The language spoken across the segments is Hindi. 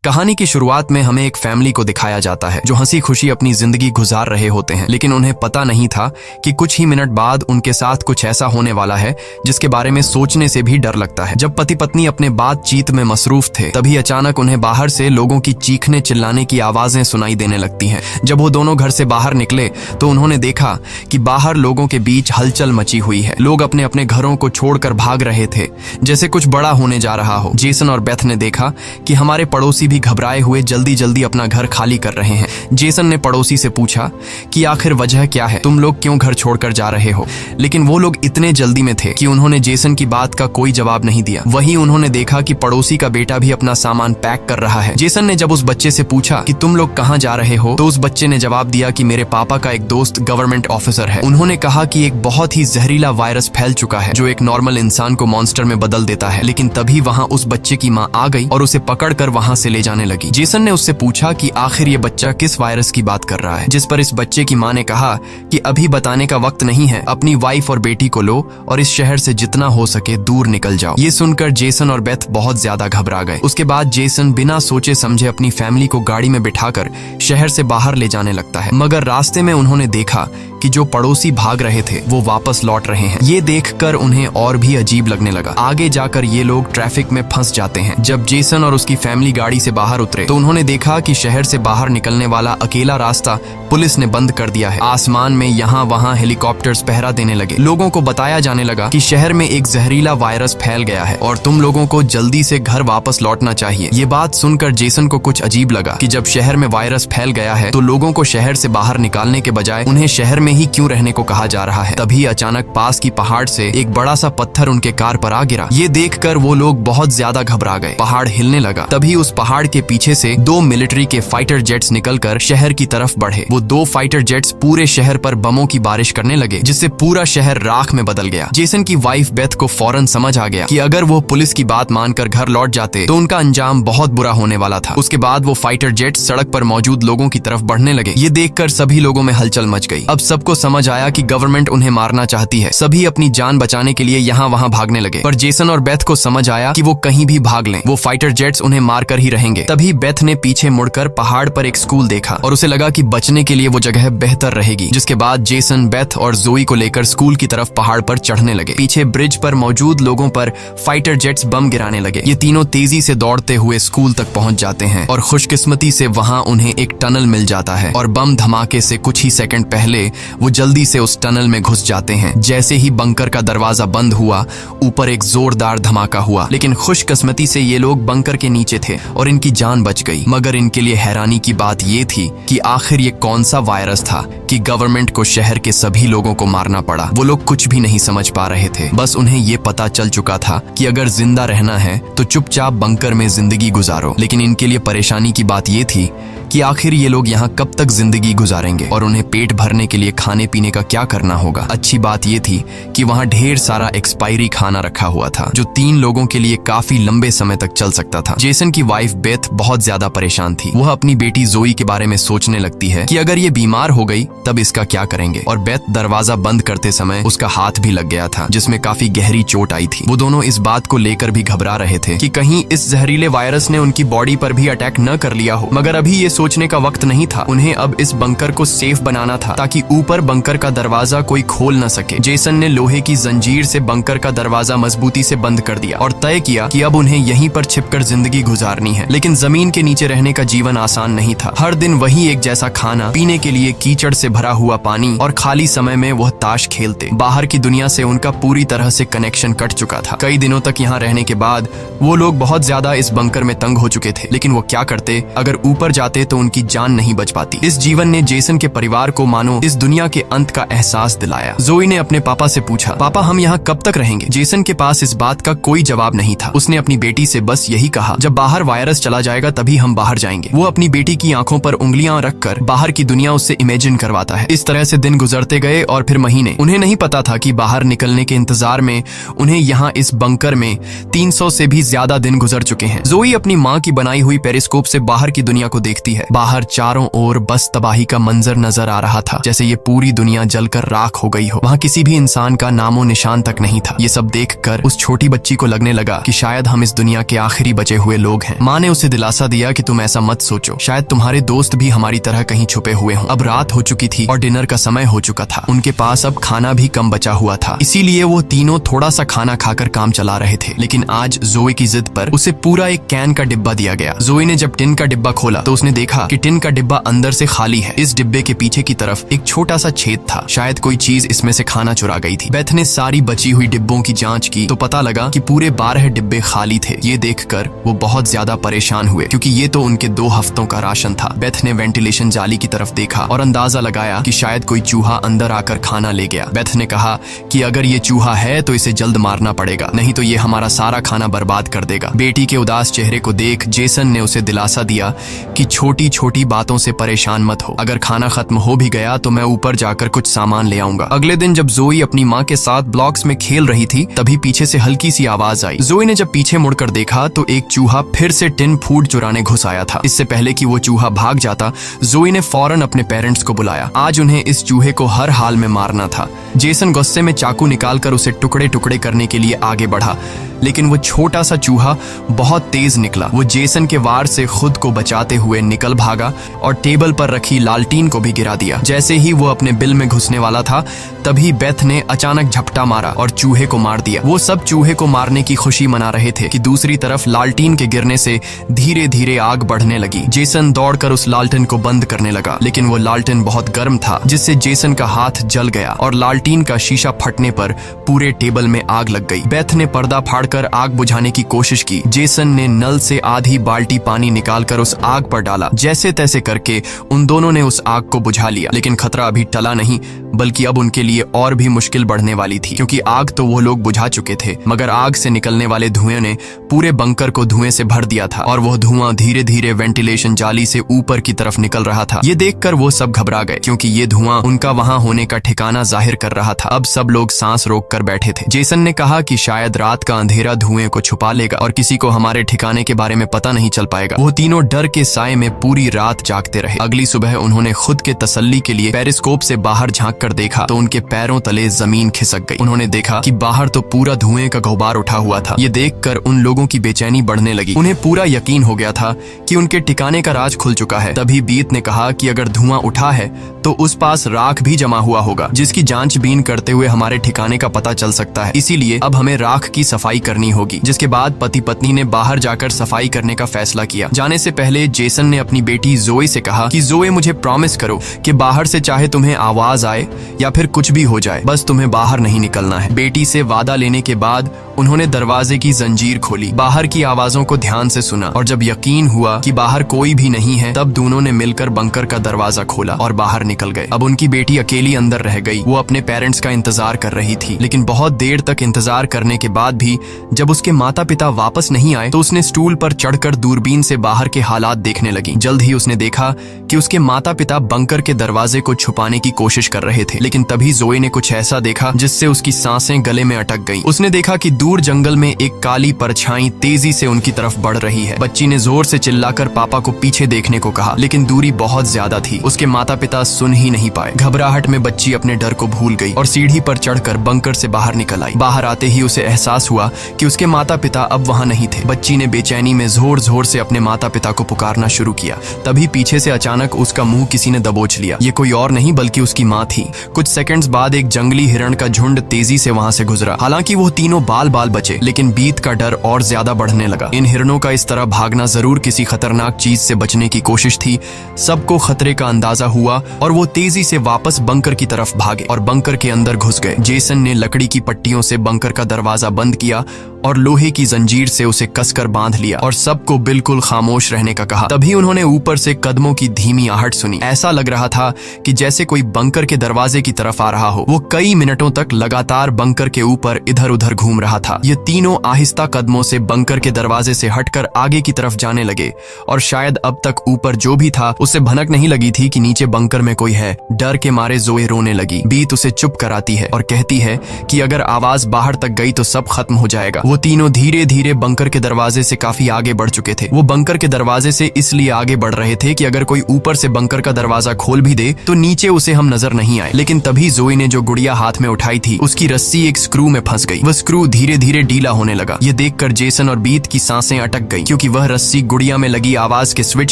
कहानी की शुरुआत में हमें एक फैमिली को दिखाया जाता है जो हंसी खुशी अपनी जिंदगी गुजार रहे होते हैं, लेकिन उन्हें पता नहीं था कि कुछ ही मिनट बाद उनके साथ कुछ ऐसा होने वाला है जिसके बारे में सोचने से भी डर लगता है। जब पति पत्नी अपने बातचीत में मसरूफ थे, तभी अचानक उन्हें बाहर से लोगों की चीखने चिल्लाने की आवाजें सुनाई देने लगती हैं। जब वो दोनों घर से बाहर निकले तो उन्होंने देखा कि बाहर लोगों के बीच हलचल मची हुई है। लोग अपने अपने घरों को छोड़कर भाग रहे थे, जैसे कुछ बड़ा होने जा रहा हो। जेसन और बेथ ने देखा कि हमारे पड़ोसी भी घबराए हुए जल्दी जल्दी अपना घर खाली कर रहे हैं। जेसन ने पड़ोसी से पूछा कि आखिर वजह क्या है, तुम लोग क्यों घर छोड़कर जा रहे हो? लेकिन वो लोग इतने जल्दी में थे कि उन्होंने जेसन की बात का कोई जवाब नहीं दिया। वहीं उन्होंने देखा कि पड़ोसी का बेटा भी अपना सामान पैक कर रहा है। जेसन ने जब उस बच्चे से पूछा कि तुम लोग कहाँ जा रहे हो, तो उस बच्चे ने जवाब दिया कि मेरे पापा का एक दोस्त गवर्नमेंट ऑफिसर है। उन्होंने कहा कि एक बहुत ही जहरीला वायरस फैल चुका है जो एक नॉर्मल इंसान को मॉन्स्टर में बदल देता है। लेकिन तभी वहाँ उस बच्चे की माँ आ गई और उसे पकड़कर वहाँ से ले जाने लगी। जेसन ने उससे पूछा कि आखिर ये बच्चा किस वायरस की बात कर रहा है, जिस पर इस बच्चे की माँ ने कहा कि अभी बताने का वक्त नहीं है, अपनी वाइफ और बेटी को लो और इस शहर से जितना हो सके दूर निकल जाओ। ये सुनकर जेसन और बेथ बहुत ज्यादा घबरा गए। उसके बाद जेसन बिना सोचे समझे अपनी फैमिली को गाड़ी में बिठाकर शहर से बाहर ले जाने लगता है। मगर रास्ते में उन्होंने देखा कि जो पड़ोसी भाग रहे थे वो वापस लौट रहे हैं। ये देखकर उन्हें और भी अजीब लगने लगा। आगे जाकर ये लोग ट्रैफिक में फंस जाते हैं। जब जेसन और उसकी फैमिली गाड़ी से बाहर उतरे तो उन्होंने देखा कि शहर से बाहर निकलने वाला अकेला रास्ता पुलिस ने बंद कर दिया है। आसमान में यहाँ वहाँ हेलीकॉप्टर्स पहरा देने लगे। लोगों को बताया जाने लगा कि शहर में एक जहरीला वायरस फैल गया है और तुम लोगों को जल्दी से घर वापस लौटना चाहिए। ये बात सुनकर जेसन को कुछ अजीब लगा कि जब शहर में वायरस फैल गया है तो लोगों को शहर से बाहर निकालने के बजाय उन्हें शहर में ही क्यों रहने को कहा जा रहा है। तभी अचानक पास की पहाड़ से एक बड़ा सा पत्थर उनके कार पर आ गिरा। ये देखकर वो लोग बहुत ज्यादा घबरा गए। पहाड़ हिलने लगा। तभी उस पहाड़ के पीछे से दो मिलिट्री के फाइटर जेट्स निकलकर शहर की तरफ बढ़े। वो दो फाइटर जेट्स पूरे शहर पर बमों की बारिश करने लगे, जिससे पूरा शहर राख में बदल गया। जेसन की वाइफ बेथ को फौरन समझ आ गया कि अगर वो पुलिस की बात मानकर घर लौट जाते तो उनका अंजाम बहुत बुरा होने वाला था। उसके बाद वो फाइटर जेट्स सड़क पर मौजूद लोगों की तरफ बढ़ने लगे। ये देखकर सभी लोगों में हलचल मच गई। अब सबको समझ आया कि गवर्नमेंट उन्हें मारना चाहती है। सभी अपनी जान बचाने के लिए यहाँ वहाँ भागने लगे, पर जेसन और बेथ को समझ आया कि वो कहीं भी भाग लें, वो फाइटर जेट्स उन्हें मारकर ही रहेंगे। तभी बेथ ने पीछे मुड़कर पहाड़ पर एक स्कूल देखा और उसे लगा कि बचने के लिए वो जगह बेहतर रहेगी। जिसके बाद जेसन बेथ और जोई को लेकर स्कूल की तरफ पहाड़ पर चढ़ने लगे। पीछे ब्रिज पर मौजूद लोगों पर फाइटर जेट्स बम गिराने लगे। ये तीनों तेजी से दौड़ते हुए स्कूल तक पहुंच जाते हैं और खुशकिस्मती से वहां उन्हें एक टनल मिल जाता है और बम धमाके से कुछ ही सेकंड पहले वो जल्दी से उस टनल में घुस जाते हैं। जैसे ही बंकर का दरवाजा बंद हुआ, ऊपर एक जोरदार धमाका हुआ, लेकिन खुशकिस्मती से ये लोग बंकर के नीचे थे और इनकी जान बच गई। मगर इनके लिए हैरानी की बात ये थी कि आखिर ये कौन सा वायरस था कि गवर्नमेंट को शहर के सभी लोगों को मारना पड़ा। वो लोग कुछ भी नहीं समझ पा रहे थे। बस उन्हें ये पता चल चुका था कि अगर जिंदा रहना है तो चुपचाप बंकर में जिंदगी गुजारो। लेकिन इनके लिए परेशानी की बात ये थी कि आखिर ये लोग यहाँ कब तक जिंदगी गुजारेंगे और उन्हें पेट भरने के लिए खाने पीने का क्या करना होगा। अच्छी बात ये थी कि वहाँ ढेर सारा एक्सपायरी खाना रखा हुआ था जो 3 लोगों के लिए काफी लंबे समय तक चल सकता था। जेसन की वाइफ बेथ बहुत ज्यादा परेशान थी। वह अपनी बेटी जोई के बारे में सोचने लगती है कि अगर ये बीमार हो गई तब इसका क्या करेंगे। और बेथ दरवाजा बंद करते समय उसका हाथ भी लग गया था, जिसमें काफी गहरी चोट आई थी। वो दोनों इस बात को लेकर भी घबरा रहे थे कि कहीं इस जहरीले वायरस ने उनकी बॉडी पर भी अटैक न कर लिया हो। मगर अभी ये सोचने का वक्त नहीं था। उन्हें अब इस बंकर को सेफ बनाना था ताकि ऊपर बंकर का दरवाजा कोई खोल न सके। जेसन ने लोहे की जंजीर से बंकर का दरवाजा मजबूती से बंद कर दिया और तय किया कि अब उन्हें यहीं पर छिपकर जिंदगी गुजारनी है। लेकिन जमीन के नीचे रहने का जीवन आसान नहीं था। हर दिन वही एक जैसा खाना, पीने के लिए कीचड़ से भरा हुआ पानी और खाली समय में वह ताश खेलते। बाहर की दुनिया से उनका पूरी तरह से कनेक्शन कट चुका था। कई दिनों तक यहाँ रहने के बाद वो लोग बहुत ज्यादा इस बंकर में तंग हो चुके थे। लेकिन वो क्या करते, अगर ऊपर जाते तो उनकी जान नहीं बच पाती। इस जीवन ने जेसन के परिवार को मानो इस दुनिया के अंत का एहसास दिलाया। जोई ने अपने पापा से पूछा, पापा हम यहाँ कब तक रहेंगे? जेसन के पास इस बात का कोई जवाब नहीं था। उसने अपनी बेटी से बस यही कहा, जब बाहर वायरस चला जाएगा तभी हम बाहर जाएंगे। वो अपनी बेटी की आंखों पर उंगलियां रखकर बाहर की दुनिया उससे इमेजिन करवाता है। इस तरह से दिन गुजरते गए और फिर महीने। उन्हें नहीं पता था कि बाहर निकलने के इंतजार में उन्हें यहाँ इस बंकर में 300 से भी ज्यादा दिन गुजर चुके हैं। जोई अपनी माँ की बनाई हुई पेरिस्कोप से बाहर की दुनिया को देखती है है। बाहर चारों ओर बस तबाही का मंजर नजर आ रहा था, जैसे ये पूरी दुनिया जलकर राख हो गई हो। वहाँ किसी भी इंसान का नामो निशान तक नहीं था। ये सब देखकर उस छोटी बच्ची को लगने लगा कि शायद हम इस दुनिया के आखिरी बचे हुए लोग हैं। माँ ने उसे दिलासा दिया कि तुम ऐसा मत सोचो, शायद तुम्हारे दोस्त भी हमारी तरह कहीं छुपे हुए हों। अब रात हो चुकी थी और डिनर का समय हो चुका था। उनके पास अब खाना भी कम बचा हुआ था, इसीलिए वो तीनों थोड़ा सा खाना खाकर काम चला रहे थे। लेकिन आज जोए की जिद पर उसे पूरा एक कैन का डिब्बा दिया गया। जोए ने जब टिन का डिब्बा खोला तो उसने देखा कि टिन का डिब्बा अंदर से खाली है। इस डिब्बे के पीछे की तरफ एक छोटा सा छेद था, शायद कोई चीज इसमें से खाना चुरा गई थी। बेथ ने सारी बची हुई डिब्बों की जांच की तो पता लगा कि पूरे 12 डिब्बे खाली थे। ये देखकर वो बहुत ज्यादा परेशान हुए, क्योंकि ये तो उनके 2 हफ्तों का राशन था। बेथ ने वेंटिलेशन जाली की तरफ देखा और अंदाजा लगाया कि शायद कोई चूहा अंदर आकर खाना ले गया। बेथ ने कहा कि अगर ये चूहा है तो इसे जल्द मारना पड़ेगा, नहीं तो ये हमारा सारा खाना बर्बाद कर देगा। बेटी के उदास चेहरे को देख जेसन ने उसे दिलासा दिया कि छोटी छोटी बातों से परेशान मत हो, अगर खाना खत्म हो भी गया तो मैं ऊपर जाकर कुछ सामान ले आऊंगा। अगले दिन जब जोई अपनी माँ के साथ ब्लॉक्स में खेल रही थी तभी पीछे से हल्की सी आवाज आई। जोई ने जब पीछे मुड़कर देखा तो एक चूहा फिर से टिन फूड चुराने घुस आया था। इससे पहले कि वो चूहा भाग जाता, जोई ने फौरन अपने पेरेंट्स को बुलाया। आज उन्हें इस चूहे को हर हाल में मारना था। जेसन गुस्से में चाकू निकालकर उसे टुकड़े टुकड़े करने के लिए आगे बढ़ा, लेकिन वो छोटा सा चूहा बहुत तेज निकला। वो जेसन के वार से खुद को बचाते हुए निकल भागा और टेबल पर रखी लालटीन को भी गिरा दिया। जैसे ही वो अपने बिल में घुसने वाला था तभी बेथ ने अचानक झपटा मारा और चूहे को मार दिया। वो सब चूहे को मारने की खुशी मना रहे थे कि दूसरी तरफ लालटीन के गिरने से धीरे धीरे आग बढ़ने लगी। जेसन दौड़कर उस लालटेन को बंद करने लगा, लेकिन वो लालटेन बहुत गर्म था, जिससे जेसन का हाथ जल गया और लालटीन का शीशा फटने पर पूरे टेबल में आग लग गई। बेथ ने पर्दा फाड़कर आग बुझाने की कोशिश की। जेसन ने नल से आधी बाल्टी पानी निकालकर उस आग पर डाला। जैसे तैसे करके उन दोनों ने उस आग को बुझा लिया, लेकिन खतरा अभी टला नहीं, बल्कि अब उनके लिए और भी मुश्किल बढ़ने वाली थी, क्योंकि आग तो वो लोग बुझा चुके थे, मगर आग से निकलने वाले धुएं ने पूरे बंकर को धुएं से भर दिया था और वह धुआं धीरे धीरे वेंटिलेशन जाली से ऊपर की तरफ निकल रहा था। ये देखकर वो सब घबरा गए, क्योंकि ये धुआं उनका वहां होने का ठिकाना जाहिर कर रहा था। अब सब लोग सांस रोककर बैठे थे। जेसन ने कहा कि शायद रात का अंधेरा धुएं को छुपा लेगा और किसी को हमारे ठिकाने के बारे में पता नहीं चल पाएगा। वो तीनों डर के साए में पूरी रात जागते रहे। अगली सुबह उन्होंने खुद के तसल्ली के लिए पेरिस्कोप से बाहर झांक कर देखा तो उनके पैरों तले जमीन खिसक गई। उन्होंने देखा कि बाहर तो पूरा धुएं का गुब्बार उठा हुआ था। ये देखकर उन लोगों की बेचैनी बढ़ने लगी। उन्हें पूरा यकीन हो गया था कि उनके ठिकाने का राज खुल चुका है। तभी बीत ने कहा कि अगर धुआं उठा है तो उस पास राख भी जमा हुआ होगा, जिसकी जांचबीन करते हुए हमारे ठिकाने का पता चल सकता है। इसीलिए अब हमें राख की सफाई करनी होगी। जिसके बाद पति पत्नी ने बाहर जाकर सफाई करने का फैसला किया। जाने से पहले जेसन ने अपनी बेटी जोए से कहा कि जोए, मुझे प्रॉमिस करो कि बाहर से चाहे तुम्हें आवाज आए या फिर कुछ भी हो जाए, बस तुम्हें बाहर नहीं निकलना है। बेटी से वादा लेने के बाद उन्होंने दरवाजे की जंजीर खोली, बाहर की आवाजों को ध्यान से सुना और जब यकीन हुआ कि बाहर कोई भी नहीं है तब दोनों ने मिलकर बंकर का दरवाजा खोला और बाहर निकल गए। अब उनकी बेटी अकेली अंदर रह गई। वो अपने पेरेंट्स का इंतजार कर रही थी, लेकिन बहुत देर तक इंतजार करने के बाद भी जब उसके माता पिता वापस नहीं आए तो उसने स्टूल पर चढ़कर दूरबीन से बाहर के हालात देखने लगी। जल्द ही उसने देखा कि उसके माता पिता बंकर के दरवाजे को छुपाने की कोशिश कर रहे थे, लेकिन तभी जोए ने कुछ ऐसा देखा जिससे उसकी सांसें गले में अटक गईं। उसने देखा कि दूर जंगल में एक काली परछाई तेजी से उनकी तरफ बढ़ रही है। बच्ची ने जोर से चिल्लाकर पापा को पीछे देखने को कहा, लेकिन दूरी बहुत ज्यादा थी। उसके माता पिता सुन ही नहीं पाए। घबराहट में बच्ची अपने डर को भूल गई और सीढ़ी पर चढ़कर बंकर से बाहर निकल आई। बाहर आते ही उसे एहसास हुआ कि उसके माता पिता अब वहां नहीं थे। बच्ची ने बेचैनी में जोर जोर से अपने माता पिता को पुकारना शुरू किया। तभी पीछे से अचानक उसका मुंह किसी ने दबोच लिया। ये कोई और नहीं बल्कि उसकी माँ थी। कुछ सेकंड्स बाद एक जंगली हिरण का झुंड तेजी से वहां से गुजरा। हालांकि वो तीनों बाल बाल बचे, लेकिन बीत का डर और ज्यादा बढ़ने लगा। इन हिरणों का इस तरह भागना जरूर किसी खतरनाक चीज से बचने की कोशिश थी। सबको खतरे का अंदाजा हुआ और वो तेजी से वापस बंकर की तरफ भागे और बंकर के अंदर घुस गए। जेसन ने लकड़ी की पट्टियों से बंकर का दरवाजा बंद किया और लोहे की जंजीर से उसे कसकर बांध लिया और सबको बिल्कुल खामोश रहने का कहा। तभी उन्होंने ऊपर से कदमों की धीमी आहट सुनी। ऐसा लग रहा था कि जैसे कोई बंकर के दरवाजे की तरफ आ रहा हो। वो कई मिनटों तक लगातार बंकर के ऊपर इधर उधर घूम रहा था। ये तीनों आहिस्ता कदमों से बंकर के दरवाजे से हटकर आगे की तरफ जाने लगे और शायद अब तक ऊपर जो भी था उसे भनक नहीं लगी थी कि नीचे बंकर में कोई है। डर के मारे जोए रोने लगी। बीत उसे चुप कराती है और कहती है कि अगर आवाज बाहर तक गई तो सब खत्म हो जाएगा। वो तीनों धीरे धीरे बंकर के दरवाजे से काफी आगे बढ़ चुके थे। वो बंकर के दरवाजे से इसलिए आगे बढ़ रहे थे कि अगर कोई ऊपर से बंकर का दरवाजा खोल भी दे तो नीचे उसे हम नजर नहीं आए। लेकिन तभी जोई ने जो गुड़िया हाथ में उठाई थी उसकी रस्सी एक स्क्रू में फंस गई। वह स्क्रू धीरे धीरे ढीला होने लगा। ये देखकर जेसन और बीत की सांसें अटक गई क्योंकि वह रस्सी गुड़िया में लगी आवाज के स्विच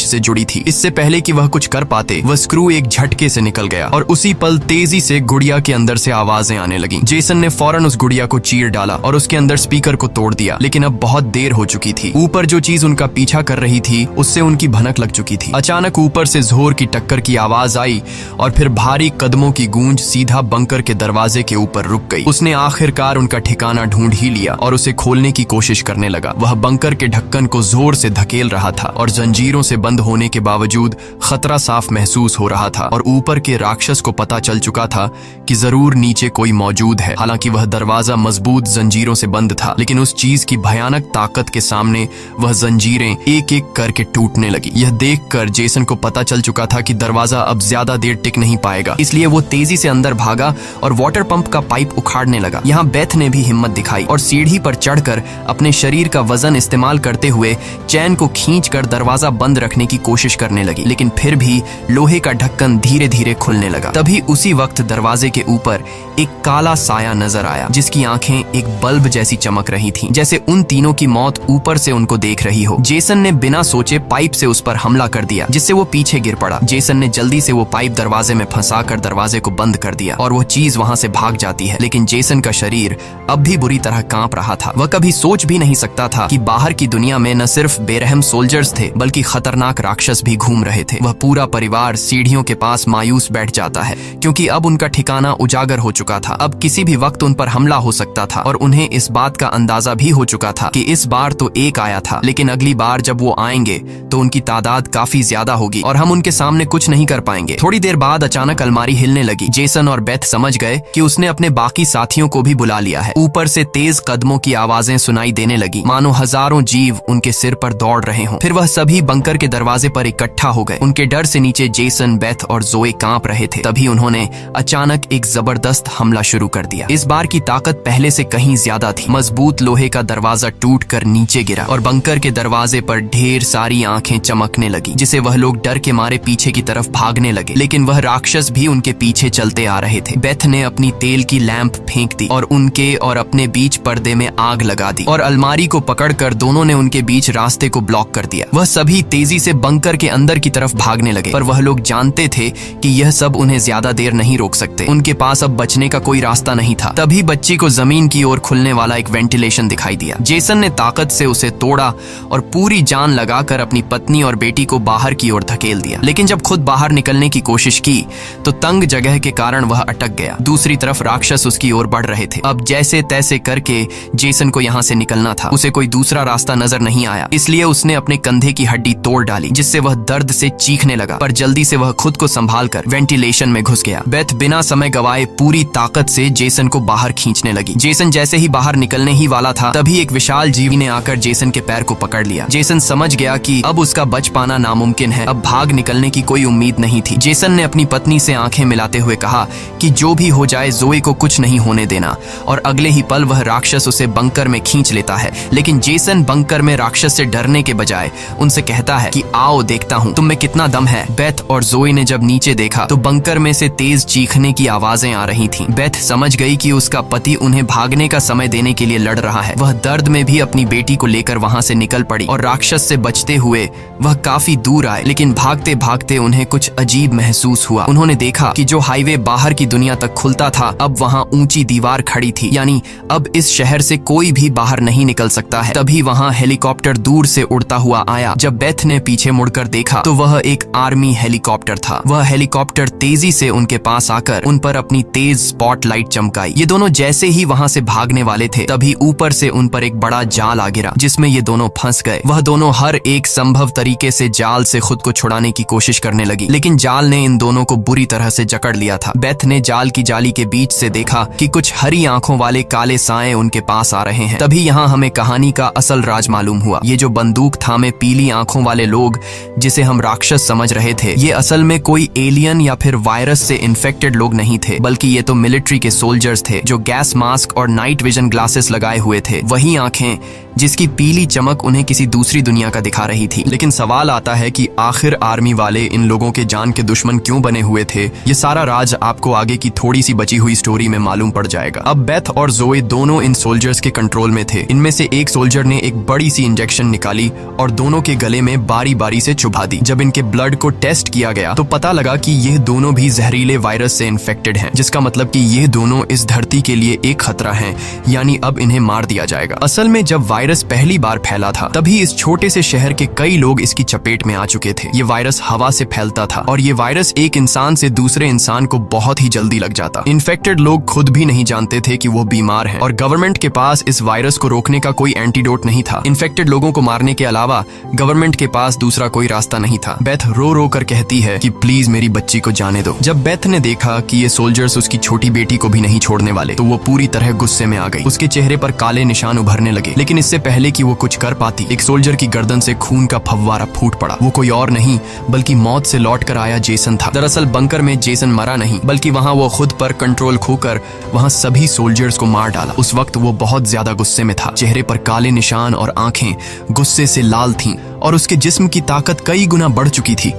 से जुड़ी थी। इससे पहले कि वह कुछ कर पाते वह स्क्रू एक झटके से निकल गया और उसी पल तेजी से गुड़िया के अंदर से आवाजें आने लगी। जेसन ने फौरन उस गुड़िया को चीर डाला और उसके अंदर स्पीकर को तोड़ दिया। लेकिन अब बहुत देर हो चुकी थी। ऊपर जो चीज उनका पीछा कर रही थी उससे उनकी भनक लग चुकी थी। अचानक ऊपर से जोर की टक्कर की आवाज आई और फिर भारी कदमों की गूंज सीधा बंकर के दरवाजे के ऊपर रुक गई। उसने आखिरकार उनका ठिकाना ढूंढ ही लिया और उसे खोलने की कोशिश करने लगा। वह बंकर के ढक्कन को जोर से धकेल रहा था और जंजीरों से बंद होने के बावजूद खतरा साफ महसूस हो रहा था और ऊपर के राक्षस को पता चल चुका था कि जरूर नीचे कोई मौजूद है। हालांकि वह दरवाजा मजबूत जंजीरों से बंद था, लेकिन उस चीज की भयानक ताकत के सामने वह जंजीरें एक एक करके टूटने लगी। यह देखकर जेसन को पता चल चुका था कि दरवाजा अब ज्यादा देर टिक नहीं पाएगा। इसलिए वो तेजी से अंदर भागा और वाटर पंप का पाइप उखाड़ने लगा। यहाँ बेथ ने भी हिम्मत दिखाई और सीढ़ी पर चढ़कर अपने शरीर का वजन इस्तेमाल करते हुए चैन को खींचकर दरवाजा बंद रखने की कोशिश करने लगी। लेकिन फिर भी लोहे का ढक्कन धीरे धीरे खुलने लगा। तभी उसी वक्त दरवाजे के ऊपर एक काला साया नजर आया जिसकी आंखें एक बल्ब जैसी चमक रही थीं, जैसे उन तीनों की मौत ऊपर से उनको देख रही हो। जेसन ने बिना सोचे पाइप से उस पर हमला कर दिया जिससे वो पीछे गिर पड़ा। जेसन ने जल्दी से वो पाइप दरवाजे में फंसाकर दरवाजे को बंद कर दिया और वो चीज वहां से भाग जाती है। लेकिन जेसन का शरीर अब भी बुरी तरह कांप रहा था। वह कभी सोच भी नहीं सकता था कि बाहर की दुनिया में न सिर्फ बेरहम सोल्जर्स थे बल्कि खतरनाक राक्षस भी घूम रहे थे। वह पूरा परिवार सीढ़ियों के पास मायूस बैठ जाता है क्योंकि अब उनका ठिकाना उजागर हो चुका था। अब किसी भी वक्त उन पर हमला हो सकता था और उन्हें इस बात का अंदाजा भी हो चुका था कि इस बार तो एक आया था, लेकिन अगली बार जब वो आएंगे तो उनकी तादाद काफी ज्यादा होगी और हम उनके सामने कुछ नहीं कर पाएंगे। थोड़ी देर बाद अचानक अलमारी हिलने लगी। जेसन और बेथ समझ गए कि उसने अपने बाकी साथियों को भी बुला लिया है। ऊपर से तेज कदमों की आवाजें सुनाई देने लगी, मानो हजारों जीव उनके सिर पर दौड़ रहे हों। फिर वह सभी बंकर के दरवाजे पर इकट्ठा हो गए। उनके डर से नीचे जेसन, बेथ और जोए कांप रहे थे। तभी उन्होंने अचानक एक जबरदस्त हमला शुरू कर दिया। इस बार की ताकत पहले से कहीं ज्यादा थी। मजबूत लोहे का दरवाजा टूटकर नीचे गिरा और बंकर के दरवाजे पर ढेर सारी आंखें चमकने लगी, जिसे वह लोग डर के मारे पीछे की तरफ भागने लगे। लेकिन वह राक्षस भी उनके पीछे चलते आ रहे थे। बेथ ने अपनी तेल की लैंप फेंक दी और उनके और अपने बीच पर्दे में आग लगा दी और अलमारी को पकड़कर दोनों ने उनके बीच रास्ते को ब्लॉक कर दिया। वह सभी तेजी से बंकर के अंदर की तरफ भागने लगे, पर वह लोग जानते थे कि यह सब उन्हें ज्यादा देर नहीं रोक सकते। उनके पास अब बचने का कोई रास्ता नहीं था। तभी बच्ची को जमीन की ओर खुलने वाला एक वेंटिलेशन दिखाई दिया। जेसन ने ताकत से उसे तोड़ा और पूरी जान लगाकर अपनी पत्नी और बेटी को बाहर की ओर धकेल दिया। लेकिन जब खुद बाहर निकलने की कोशिश की तो तंग जगह के कारण वह अटक गया। दूसरी तरफ राक्षस उसकी ओर बढ़ रहे थे। अब जैसे तैसे करके जेसन को यहाँ से निकलना था। उसे कोई दूसरा रास्ता नजर नहीं आया, इसलिए उसने अपने कंधे की हड्डी तोड़ डाली, जिससे वह दर्द से चीखने लगा। पर जल्दी से वह खुद को संभालकर वेंटिलेशन में घुस गया। बेथ बिना समय गवाए पूरी ताकत से जेसन को बाहर खींचने लगी। जेसन जैसे ही बाहर निकलने ही वाला था, तभी एक विशाल जीवी ने आकर जेसन के पैर को पकड़ लिया। जेसन समझ गया कि अब उसका बच पाना नामुमकिन है। अब भाग निकलने की कोई उम्मीद नहीं थी। जेसन ने अपनी पत्नी से आंखें मिलाते हुए कहा कि जो भी हो जाए जोए को कुछ नहीं होने देना, और अगले ही पल वह राक्षस उसे बंकर में खींच लेता है। लेकिन जेसन बंकर में राक्षस से डरने के बजाय उनसे कहता है कि आओ देखता हूँ तुम में कितना दम है। बेथ और जोए ने जब नीचे देखा तो बंकर में से तेज चीखने की आवाजें आ रही थीं। बेथ समझ गई कि उसका पति उन्हें भागने का समय देने के लिए लड़ रहा है। वह दर्द में भी अपनी बेटी को लेकर वहां से निकल पड़ी और राक्षस से बचते हुए वह काफी दूर आए। लेकिन भागते भागते उन्हें कुछ अजीब महसूस हुआ। उन्होंने देखा कि जो हाईवे बाहर की दुनिया तक खुलता था, अब वहां ऊंची दीवार खड़ी थी, यानी अब इस शहर से कोई भी बाहर नहीं निकल सकता है। तभी वहां हेलीकॉप्टर दूर से उड़ता हुआ आया। जब बेथ ने पीछे मुड़कर देखा तो वह एक आर्मी हेलीकॉप्टर था। वह हेलीकॉप्टर तेजी से उनके पास आकर उन पर अपनी तेज स्पॉटलाइट चमकाई। ये दोनों जैसे ही वहां से भागने वाले थे, तभी ऊपर से उन पर एक बड़ा जाल आ गिरा, जिसमें ये दोनों फंस गए। वह दोनों हर एक संभव तरीके से जाल से खुद को छुड़ाने की कोशिश करने लगी, लेकिन जाल ने इन दोनों को बुरी तरह से जकड़ लिया था। बेथ ने जाल की जाली के बीच से देखा कि कुछ हरी आंखों वाले काले साए उनके पास आ रहे हैं। तभी यहाँ हमें कहानी का असल राज मालूम हुआ। ये जो बंदूक थामे पीली आंखों वाले लोग, जिसे हम राक्षस समझ रहे थे, ये असल में कोई एलियन या फिर वायरस से इन्फेक्टेड लोग नहीं थे, बल्कि ये तो मिलिट्री के सोल्जर्स थे जो गैस मास्क और नाइट विजन ग्लासेस लगाए हुए थे, वही आंखें जिसकी पीली चमक उन्हें किसी दूसरी दुनिया का दिखा रही थी। लेकिन सवाल आता है कि आखिर आर्मी वाले इन लोगों के जान के दुश्मन क्यों बने हुए थे। ये सारा राज आपको आगे की थोड़ी सी बची हुई स्टोरी में मालूम पड़ जाएगा। अब बेथ और जोए दोनों इन सोल्जर्स के कंट्रोल में थे। इनमें से एक सोल्जर ने एक बड़ी सी इंजेक्शन निकाली और दोनों के गले में बारी बारी से चुभा दी। जब इनके ब्लड को टेस्ट किया गया तो पता लगा कि ये दोनों भी जहरीले वायरस से इन्फेक्टेड हैं, जिसका मतलब कि ये दोनों इस धरती के लिए एक खतरा हैं, यानी अब इन्हें मार दिया जाएगा। असल में जब वायरस पहली बार फैला था तभी इस छोटे से शहर के कई लोग इसकी चपेट में आ चुके थे। ये वायरस हवा से फैलता था और ये वायरस एक इंसान से दूसरे इंसान को बहुत ही जल्दी लग जाता। इन्फेक्टेड लोग खुद भी नहीं जानते थे कि वो बीमार हैं और गवर्नमेंट के पास इस वायरस को रोकने का कोई एंटीडोट नहीं था। इन्फेक्टेड लोगों को मारने के अलावा गवर्नमेंट के पास दूसरा कोई रास्ता नहीं था। बेथ रो रो कर कहती है कि प्लीज मेरी बच्ची को जाने दो। जब बेथ ने देखा कि ये सोल्जर्स उसकी छोटी बेटी को भी नहीं छोड़ने वाले तो वो पूरी तरह गुस्से में आ गई। उसके चेहरे पर काले निशान उभरने लगे, लेकिन इससे पहले कि वो कुछ कर पाती एक सोल्जर की गर्दन से खून का फव्वारा फूट पड़ा। वो कोई और नहीं बल्कि मौत से लौट कर आया जेसन था। दरअसल बंकर में जेसन मरा नहीं बल्कि वहां वो खुद पर कंट्रोल खोकर वहां सभी सोल्जर्स को मार डाला। उस वक्त वो बहुत ज्यादा गुस्से में था। चेहरे पर काले निशान और आंखें गुस्से से लाल थीं और उसके जिस्म की ताकत कई गुना बढ़ चुकी थी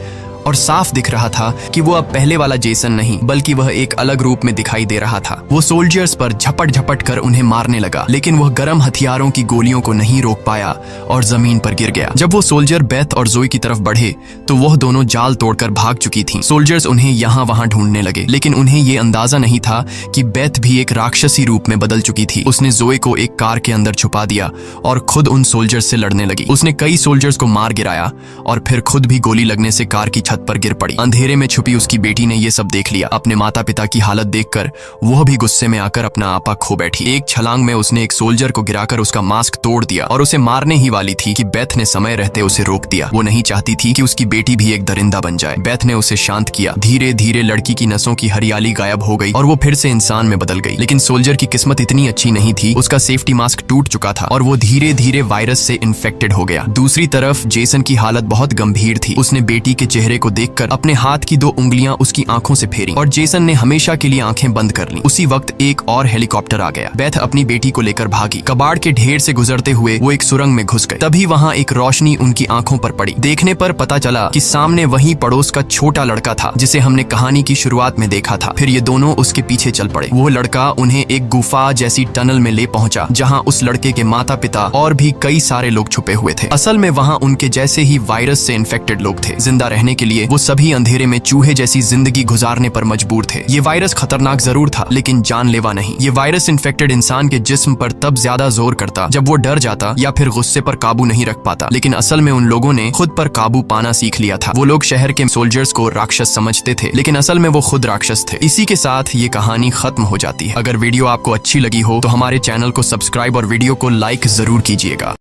और साफ दिख रहा था कि वो अब पहले वाला जेसन नहीं बल्कि वह एक अलग रूप में दिखाई दे रहा था। वो सोल्जर्स पर झपट झपट कर उन्हें मारने लगा, लेकिन वह गर्म हथियारों की गोलियों को नहीं रोक पाया और जमीन पर गिर गया। जब वो सोल्जर बेथ और जोई की तरफ बढ़े तो वह दोनों जाल तोड़कर भाग चुकी थीं। सोल्जर्स उन्हें यहाँ वहां ढूंढने लगे, लेकिन उन्हें ये अंदाजा नहीं था कि बेथ भी एक राक्षसी रूप में बदल चुकी थी। उसने जोई को एक कार के अंदर छुपा दिया और खुद उन सोल्जर्स से लड़ने लगी। उसने कई सोल्जर्स को मार गिराया और फिर खुद भी गोली लगने से कार की छत पर गिर पड़ी। अंधेरे में छुपी उसकी बेटी ने यह सब देख लिया। अपने माता पिता की हालत देखकर वह भी गुस्से में आकर अपना आपा खो बैठी। एक छलांग में उसने एक सोल्जर को गिराकर उसका मास्क तोड़ दिया और उसे मारने ही वाली थी कि बेथ ने समय रहते उसे रोक दिया। वो नहीं चाहती थी कि उसकी बेटी भी एक दरिंदा बन जाए। बेथ ने उसे शांत किया। धीरे धीरे लड़की की नसों की हरियाली गायब हो गई और वो फिर से इंसान में बदल गई। लेकिन सोल्जर की किस्मत इतनी अच्छी नहीं थी। उसका सेफ्टी मास्क टूट चुका था और वो धीरे धीरे वायरस से इन्फेक्टेड हो गया। दूसरी तरफ जेसन की हालत बहुत गंभीर थी। उसने बेटी के चेहरे को देखकर अपने हाथ की 2 उंगलियां उसकी आंखों से फेरी और जेसन ने हमेशा के लिए आंखें बंद कर लीं। उसी वक्त एक और हेलीकॉप्टर आ गया। बेथ अपनी बेटी को लेकर भागी। कबाड़ के ढेर से गुजरते हुए वो एक सुरंग में घुस गए। तभी वहां एक रोशनी उनकी आंखों पर पड़ी। देखने पर पता चला कि सामने वही पड़ोस का छोटा लड़का था जिसे हमने कहानी की शुरुआत में देखा था। फिर ये दोनों उसके पीछे चल पड़े। वो लड़का उन्हें एक गुफा जैसी टनल में ले पहुंचा जहां उस लड़के के माता पिता और भी कई सारे लोग छुपे हुए थे। असल में वहां उनके जैसे ही वायरस से इन्फेक्टेड लोग थे। जिंदा रहने के लिए वो सभी अंधेरे में चूहे जैसी जिंदगी गुजारने पर मजबूर थे। ये वायरस खतरनाक जरूर था लेकिन जानलेवा नहीं। ये वायरस इन्फेक्टेड इंसान के जिस्म पर तब ज्यादा जोर करता जब वो डर जाता या फिर गुस्से पर काबू नहीं रख पाता। लेकिन असल में उन लोगों ने खुद पर काबू पाना सीख लिया था। वो लोग शहर के सोल्जर्स को राक्षस समझते थे लेकिन असल में वो खुद राक्षस थे। इसी के साथ ये कहानी खत्म हो जाती है। अगर वीडियो आपको अच्छी लगी हो तो हमारे चैनल को सब्सक्राइब और वीडियो को लाइक जरूर कीजिएगा।